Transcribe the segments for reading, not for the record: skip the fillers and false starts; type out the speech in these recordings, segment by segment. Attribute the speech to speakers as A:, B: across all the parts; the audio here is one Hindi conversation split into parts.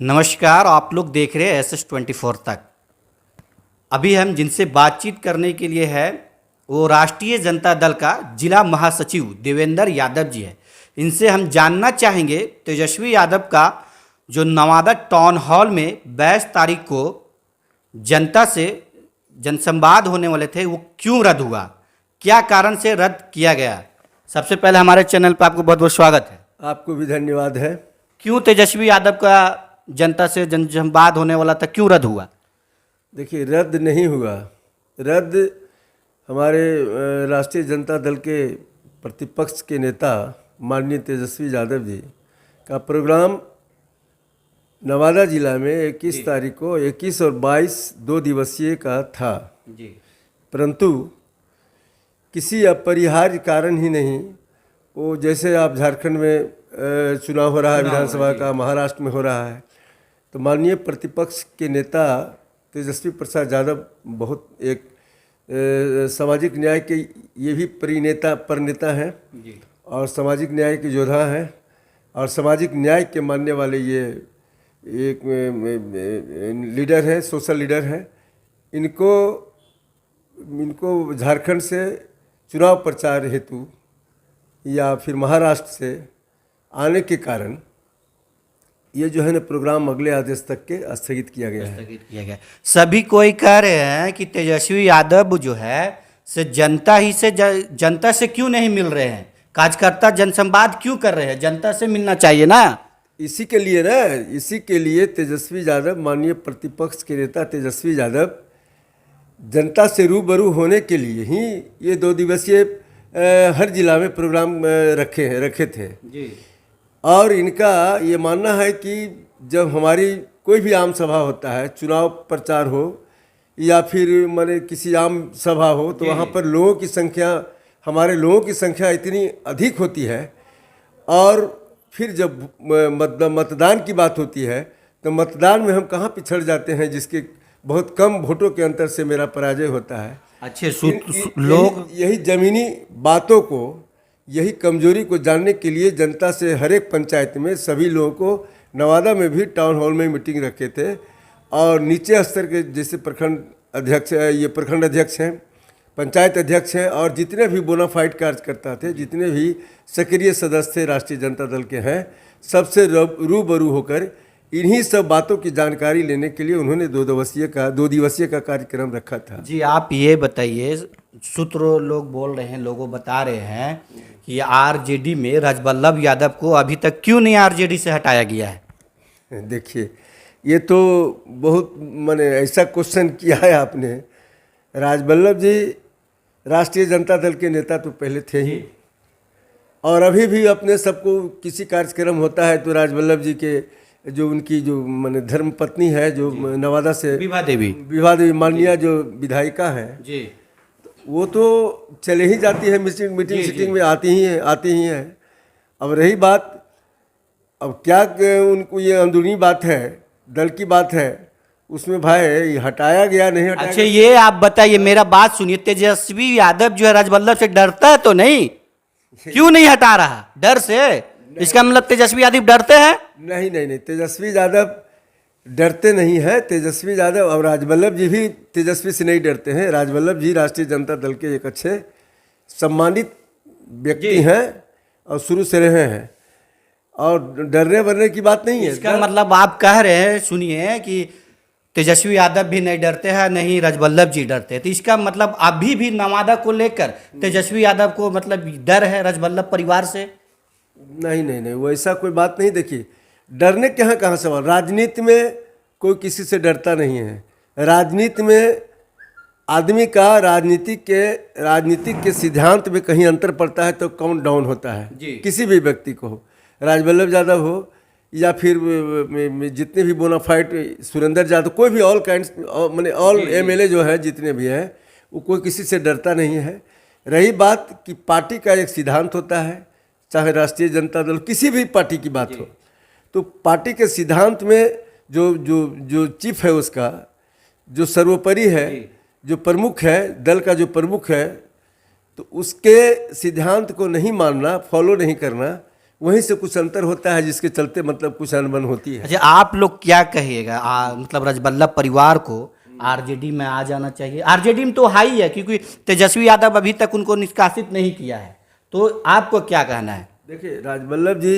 A: नमस्कार, आप लोग देख रहे हैं SS24 तक। अभी हम जिनसे बातचीत करने के लिए है वो राष्ट्रीय जनता दल का जिला महासचिव देवेंद्र यादव जी है। इनसे हम जानना चाहेंगे तेजस्वी यादव का जो नवादा टाउन हॉल में 22 तारीख को जनता से जनसंवाद होने वाले थे वो क्यों रद्द हुआ, क्या कारण से रद्द किया गया। सबसे पहले हमारे चैनल पर आपको बहुत बहुत स्वागत है।
B: आपको भी धन्यवाद है।
A: क्यों तेजस्वी यादव का जनता से जनसंवाद होने वाला था, क्यों रद्द हुआ?
B: देखिए, रद्द नहीं हुआ। रद्द हमारे राष्ट्रीय जनता दल के प्रतिपक्ष के नेता माननीय तेजस्वी यादव जी का प्रोग्राम नवादा जिला में 21 तारीख को 21 और 22 2 दिवसीय का था
A: जी।
B: परंतु किसी अपरिहार्य कारण ही नहीं, वो जैसे आप झारखंड में चुनाव हो रहा है विधानसभा का, महाराष्ट्र में हो रहा है, तो माननीय प्रतिपक्ष के नेता तेजस्वी प्रसाद यादव बहुत एक सामाजिक न्याय के ये भी परिनेता हैं और सामाजिक न्याय के योद्धा हैं और सामाजिक न्याय के मानने वाले ये एक लीडर है, सोशल लीडर है। इनको झारखंड से चुनाव प्रचार हेतु या फिर महाराष्ट्र से आने के कारण ये जो है ना प्रोग्राम अगले आदेश तक के स्थगित किया गया है।
A: सभी कोई कह रहे हैं कि तेजस्वी यादव जो है से जनता से क्यों नहीं मिल रहे हैं, कार्यकर्ता जनसंवाद क्यों कर रहे हैं, जनता से मिलना चाहिए ना।
B: इसी के लिए तेजस्वी यादव, माननीय प्रतिपक्ष के नेता तेजस्वी यादव जनता से रूबरू होने के लिए ही ये 2 दिवसीय हर जिला में प्रोग्राम रखे थे
A: जी।
B: और इनका ये मानना है कि जब हमारी कोई भी आम सभा होता है, चुनाव प्रचार हो या फिर माने किसी आम सभा हो, तो वहाँ पर हमारे लोगों की संख्या इतनी अधिक होती है और फिर जब मतदान की बात होती है तो मतदान में हम कहाँ पिछड़ जाते हैं, जिसके बहुत कम वोटों के अंतर से मेरा पराजय होता है।
A: अच्छे लोग
B: यही जमीनी बातों को, यही कमजोरी को जानने के लिए जनता से हर एक पंचायत में सभी लोगों को, नवादा में भी टाउन हॉल में मीटिंग रखे थे और नीचे स्तर के जैसे प्रखंड अध्यक्ष हैं, पंचायत अध्यक्ष हैं और जितने भी बोनाफाइड कार्यकर्ता थे, जितने भी सक्रिय सदस्य थे राष्ट्रीय जनता दल के हैं, सबसे रूबरू होकर इन्हीं सब बातों की जानकारी लेने के लिए उन्होंने 2 दिवसीय का कार्यक्रम रखा था।
A: जी, आप ये बताइए, सूत्र लोग बोल रहे हैं, लोगों बता रहे हैं कि आरजेडी में राजवल्लभ यादव को अभी तक क्यों नहीं आरजेडी से हटाया गया है।
B: देखिए, ये तो बहुत माने ऐसा क्वेश्चन किया है आपने। राजवल्लभ जी राष्ट्रीय जनता दल के नेता तो पहले थे ही और अभी भी अपने सबको किसी कार्यक्रम होता है तो राजवल्लभ जी के जो उनकी जो माने धर्म पत्नी है, जो नवादा से विभा देवी माननीय जो विधायिका है
A: जी,
B: वो तो चले ही जाती है, मीटिंग में आती ही है। अब रही बात, अब क्या उनको ये अंदरूनी बात है, दल की बात है, उसमें भाई हटाया गया नहीं हटाया।
A: अच्छा, ये आप बताइए, मेरा बात सुनिए, तेजस्वी यादव जो है राजवल्लभ से डरता है तो नहीं, क्यों नहीं हटा रहा? डर से? इसका मतलब तेजस्वी यादव डरते हैं?
B: नहीं, तेजस्वी यादव डरते नहीं है। तेजस्वी यादव और राजवल्लभ जी भी तेजस्वी से नहीं डरते हैं। राजवल्लभ जी राष्ट्रीय जनता दल के एक अच्छे सम्मानित व्यक्ति हैं और शुरू से रहे हैं और डरने वरने की बात नहीं है।
A: इसका मतलब आप कह रहे हैं, सुनिए, कि तेजस्वी यादव भी नहीं डरते हैं, नहीं राजवल्लभ जी डरते हैं, तो इसका मतलब अभी भी नवादा को लेकर तेजस्वी यादव को मतलब डर है राजवल्लभ परिवार से?
B: नहीं, वैसा कोई बात नहीं। देखिए, डरने के यहाँ कहाँ सवाल। राजनीति में कोई किसी से डरता नहीं है। राजनीति में आदमी का राजनीतिक के सिद्धांत में कहीं अंतर पड़ता है तो काउंट डाउन होता है किसी भी व्यक्ति को हो, राजवल्लभ यादव हो या फिर जितने भी बोनाफाइड सुरेंद्र यादव, कोई भी ऑल एमएलए जो है जितने भी हैं, वो कोई किसी से डरता नहीं है। रही बात कि पार्टी का एक सिद्धांत होता है, चाहे राष्ट्रीय जनता दल किसी भी पार्टी की बात हो, तो पार्टी के सिद्धांत में जो चीफ है, उसका जो सर्वोपरि है, जो प्रमुख है, दल का जो प्रमुख है, तो उसके सिद्धांत को नहीं मानना, फॉलो नहीं करना, वहीं से कुछ अंतर होता है, जिसके चलते मतलब कुछ अनबन होती है।
A: अच्छा, आप लोग क्या कहिएगा? मतलब राजबल्लभ परिवार को आरजेडी में आ जाना चाहिए? आरजेडी में तो हाई है, क्योंकि तेजस्वी यादव अभी तक उनको निष्कासित नहीं किया है, तो आपको क्या कहना है?
B: देखिए, राजबल्लभ जी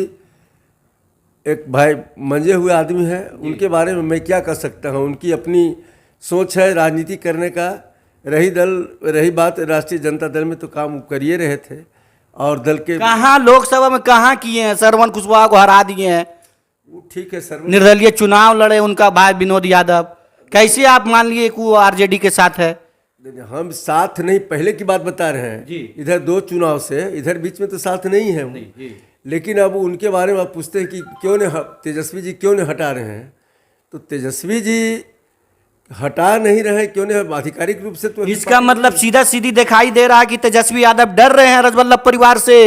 B: एक भाई मंजे हुए आदमी हैं, उनके बारे में मैं क्या कह सकता हूँ। उनकी अपनी सोच है राजनीति करने का। रही बात राष्ट्रीय जनता दल में, तो काम कर ही रहे थे, और दल के
A: कहाँ लोकसभा में कहाँ किए हैं? श्रवण कुशवाहा को हरा दिए हैं,
B: ठीक है सर।
A: निर्दलीय चुनाव लड़े उनका भाई विनोद यादव। कैसे आप मान लिए कि वो आरजेडी के साथ है?
B: हम साथ नहीं, पहले की बात बता रहे हैं
A: जी।
B: इधर 2 चुनाव से, इधर बीच में तो साथ नहीं है वो। लेकिन अब उनके बारे में आप पूछते हैं कि क्यों ने तेजस्वी जी क्यों नहीं हटा रहे हैं, तो तेजस्वी जी हटा नहीं रहे, क्यों नहीं आधिकारिक रूप से तो
A: इसका मतलब सीधा सीधी दिखाई दे रहा है कि तेजस्वी यादव डर रहे हैं राजबल्लभ परिवार से।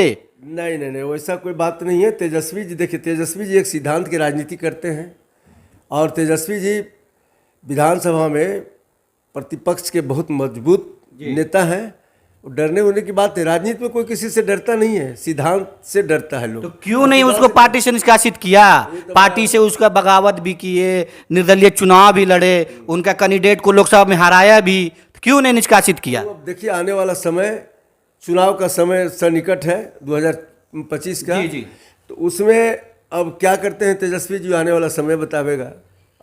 B: नहीं नहीं नहीं, वैसा कोई बात नहीं है। तेजस्वी जी, देखिए, तेजस्वी जी एक सिद्धांत की राजनीति करते हैं, और तेजस्वी जी विधानसभा में प्रतिपक्ष के बहुत मजबूत नेता हैं। डरने होने की बात है, राजनीति में कोई किसी से डरता नहीं है, सिद्धांत से डरता है लोग।
A: तो क्यों नहीं उसको पार्टी से निष्कासित किया? पार्टी से उसका बगावत भी किए, निर्दलीय चुनाव भी लड़े, उनका कैंडिडेट को लोकसभा में हराया भी, तो क्यों नहीं निष्कासित किया?
B: तो अब देखिए, आने वाला समय, चुनाव का समय सन्निकट है 2025 का।
A: जी जी।
B: तो उसमें अब क्या करते हैं तेजस्वी जी, आने वाला समय बतावेगा।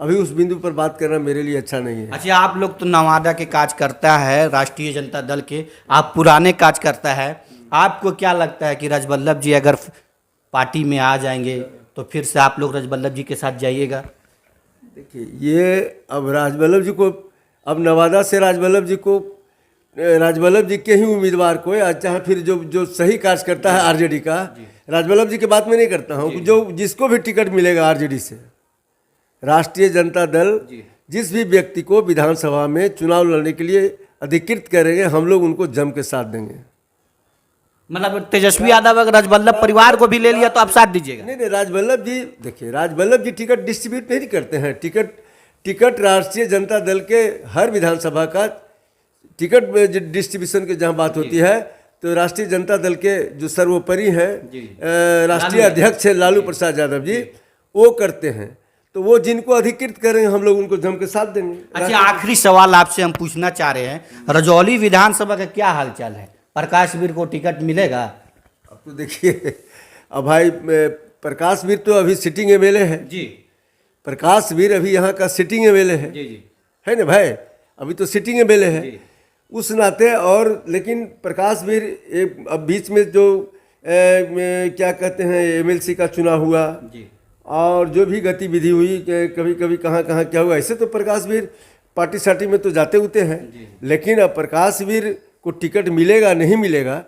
B: अभी उस बिंदु पर बात करना मेरे लिए अच्छा नहीं है।
A: अच्छा, आप लोग तो नवादा के काज करता है, राष्ट्रीय जनता दल के, आप पुराने काज करता है। आपको क्या लगता है कि राजबल्लभ जी अगर पार्टी में आ जाएंगे तो फिर से आप लोग राजबल्लभ जी के साथ जाइएगा?
B: देखिए, ये अब राजबल्लभ जी को, अब नवादा से राजबल्लभ जी के ही उम्मीदवार को, या चाहे फिर जो सही कार्य करता है आरजेडी का, राजबल्लभ जी की बात मैं नहीं करता हूँ। जो जिसको भी टिकट मिलेगा आरजेडी से, राष्ट्रीय जनता दल जिस भी व्यक्ति को विधानसभा में चुनाव लड़ने के लिए अधिकृत करेंगे, हम लोग उनको जम के साथ देंगे।
A: मतलब तेजस्वी यादव अगर राजबल्लभ परिवार को भी ले लिया तो आप साथ दीजिएगा?
B: नहीं नहीं, राजबल्लभ जी, देखिए, राजबल्लभ जी टिकट डिस्ट्रीब्यूट नहीं करते हैं। टिकट राष्ट्रीय जनता दल के हर विधानसभा का टिकट डिस्ट्रीब्यूशन की जहाँ बात होती है, तो राष्ट्रीय जनता दल के जो सर्वोपरि हैं राष्ट्रीय अध्यक्ष है लालू प्रसाद यादव जी, वो करते हैं। तो वो जिनको अधिकृत करेंगे, हम लोग उनको जम के साथ देंगे।
A: अच्छा, आखिरी सवाल आपसे हम पूछना चाह रहे हैं, रजौली विधानसभा का क्या हालचाल है? प्रकाश वीर को टिकट मिलेगा?
B: अब तो देखिए, अब भाई प्रकाश वीर तो अभी सिटिंग एमएलए है
A: जी।
B: प्रकाश वीर अभी यहाँ का सिटिंग एमएलए है,
A: जी जी।
B: है ना भाई, अभी तो सिटिंग एमएलए है उस नाते। और लेकिन प्रकाश वीर अब बीच में जो क्या कहते हैं एमएलसी का चुनाव हुआ
A: जी,
B: और जो भी गतिविधि हुई, कभी कभी कहाँ कहाँ क्या हुआ, ऐसे तो प्रकाश वीर पार्टी सार्टी में तो जाते होते हैं। लेकिन अब प्रकाश वीर को टिकट मिलेगा नहीं मिलेगा,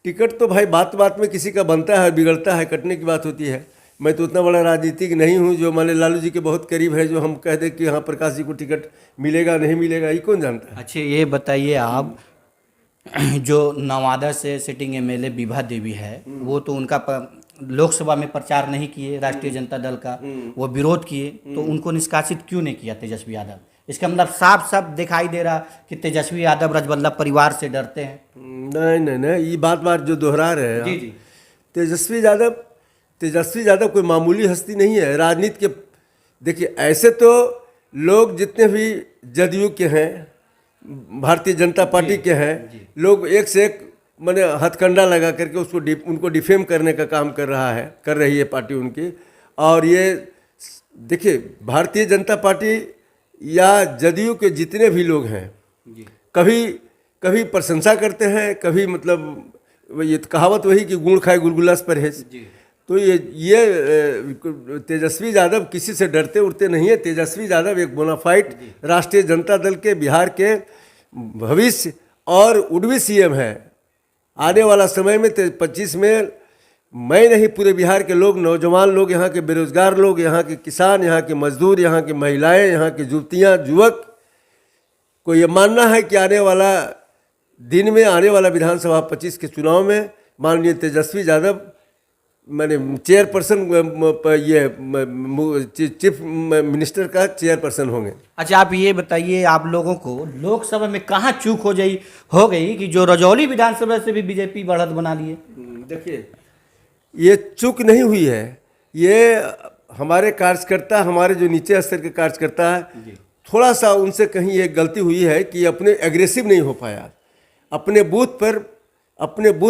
B: टिकट तो भाई बात बात में किसी का बनता है, बिगड़ता है, कटने की बात होती है। मैं तो उतना बड़ा राजनीतिक नहीं हूँ जो माने लालू जी के बहुत करीब है, जो हम कह दें कि हाँ प्रकाश जी को टिकट मिलेगा नहीं मिलेगा, ये कौन जानता है।
A: अच्छा, ये बताइए आप, जो नवादा से सिटिंग एमएलए विभा देवी है, वो तो उनका लोकसभा में प्रचार नहीं किए राष्ट्रीय जनता दल का, वो विरोध किए, तो उनको निष्कासित क्यों नहीं किया तेजस्वी यादव? इसका मतलब साफ साफ दिखाई दे रहा कि तेजस्वी यादव राजबल्लभ परिवार से डरते हैं।
B: नहीं नहीं नहीं, ये बात जो दोहरा रहे हैं
A: जी जी।
B: तेजस्वी यादव कोई मामूली हस्ती नहीं है राजनीति के। देखिए, ऐसे तो लोग जितने भी जदयू के हैं, भारतीय जनता पार्टी के हैं, लोग एक से एक मैंने हथकंडा लगा करके उनको डिफेम करने का काम कर रही है पार्टी उनकी। और ये देखिए, भारतीय जनता पार्टी या जदयू के जितने भी लोग हैं, कभी प्रशंसा करते हैं, कभी मतलब ये कहावत वही कि गुड़ खाए गुलगुला से परहेज। तो ये तेजस्वी यादव किसी से डरते उड़ते नहीं है। तेजस्वी यादव एक बोनाफाइड राष्ट्रीय जनता दल के बिहार के भविष्य और उड़वी सीएम है। आने वाला समय में 25 में मैं नहीं, पूरे बिहार के लोग, नौजवान लोग, यहाँ के बेरोजगार लोग, यहाँ के किसान, यहाँ के मजदूर, यहाँ की महिलाएं, यहाँ की युवतियाँ, युवक को ये मानना है कि आने वाला दिन में, आने वाला विधानसभा 25 के चुनाव में माननीय तेजस्वी यादव मैंने चेयरपर्सन, ये चीफ मिनिस्टर का चेयरपर्सन होंगे।
A: अच्छा, आप ये बताइए, आप लोगों को लोकसभा में कहाँ चूक हो गई कि जो रजौली विधानसभा से भी बीजेपी बढ़त बना लिए?
B: देखिए, ये चूक नहीं हुई है, ये हमारे कार्यकर्ता, हमारे जो नीचे स्तर के कार्यकर्ता है, थोड़ा सा उनसे कहीं ये गलती हुई है कि अपने एग्रेसिव नहीं हो पाया। अपने बूथ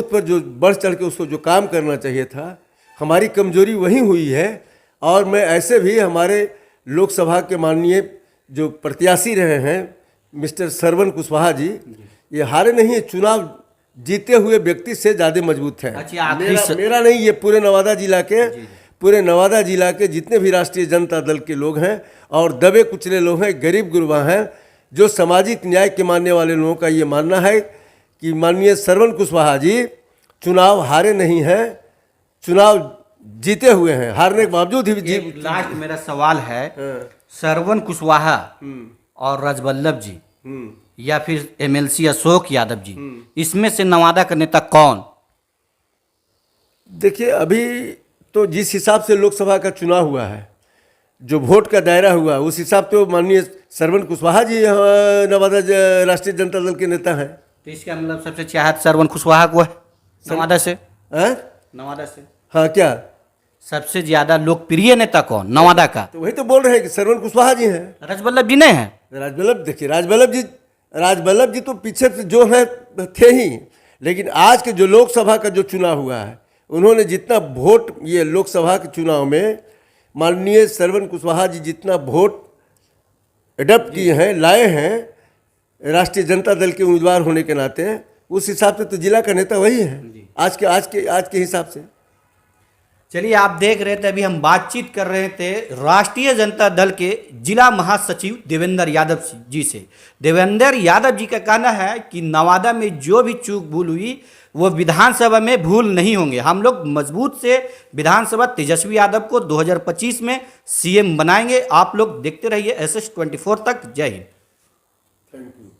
B: पर जो बढ़ चढ़ के उसको जो काम करना चाहिए था, हमारी कमजोरी वही हुई है। और मैं ऐसे भी हमारे लोकसभा के माननीय जो प्रत्याशी रहे हैं मिस्टर श्रवण कुशवाहा जी, ये हारे नहीं, चुनाव जीते हुए व्यक्ति से ज़्यादा मजबूत हैं।
A: अच्छा,
B: मेरा नहीं, ये पूरे नवादा जिला के जितने भी राष्ट्रीय जनता दल के लोग हैं और दबे कुचले लोग हैं, गरीब गुरबा हैं, जो सामाजिक न्याय के मानने वाले लोगों का ये मानना है कि माननीय श्रवण कुशवाहा जी चुनाव हारे नहीं हैं, चुनाव जीते हुए हैं, हारने के बावजूद ही
A: लास्ट मेरा सवाल है, श्रवण कुशवाहा और राजवल्लभ जी या फिर एमएलसी अशोक यादव जी, इसमें से नवादा का नेता कौन?
B: देखिए, अभी तो जिस हिसाब से लोकसभा का चुनाव हुआ है, जो वोट का दायरा हुआ, उस हिसाब तो माननीय श्रवण कुशवाहा जी नवादा राष्ट्रीय जनता दल के नेता हैं।
A: तो इसका मतलब सबसे चाहत श्रवण कुशवाहा को है नवादा से? नवादा से
B: हाँ, क्या
A: सबसे ज्यादा लोकप्रिय नेता कौन नवादा का?
B: तो वही तो बोल रहे हैं कि श्रवण कुशवाहा जी हैं।
A: राजवल्लभ जी नहीं है?
B: राजवल्लभ, देखिए राजवल्लभ जी तो पीछे से जो है थे ही, लेकिन आज के जो लोकसभा का जो चुनाव हुआ है, उन्होंने जितना वोट ये लोकसभा के चुनाव में माननीय श्रवण कुशवाहा जी जितना वोट एडप्ट किए हैं, लाए हैं राष्ट्रीय जनता दल के उम्मीदवार होने के नाते, उस हिसाब से तो जिला का नेता वही है आज के हिसाब से।
A: चलिए, आप देख रहे थे, अभी हम बातचीत कर रहे थे राष्ट्रीय जनता दल के जिला महासचिव देवेंद्र यादव जी से। देवेंद्र यादव जी का कहना है कि नवादा में जो भी चूक भूल हुई वो विधानसभा में भूल नहीं होंगे। हम लोग मजबूत से विधानसभा तेजस्वी यादव को 2025 में सीएम बनाएंगे। आप लोग देखते रहिए SS24 तक। जय हिंद।
B: Thank you.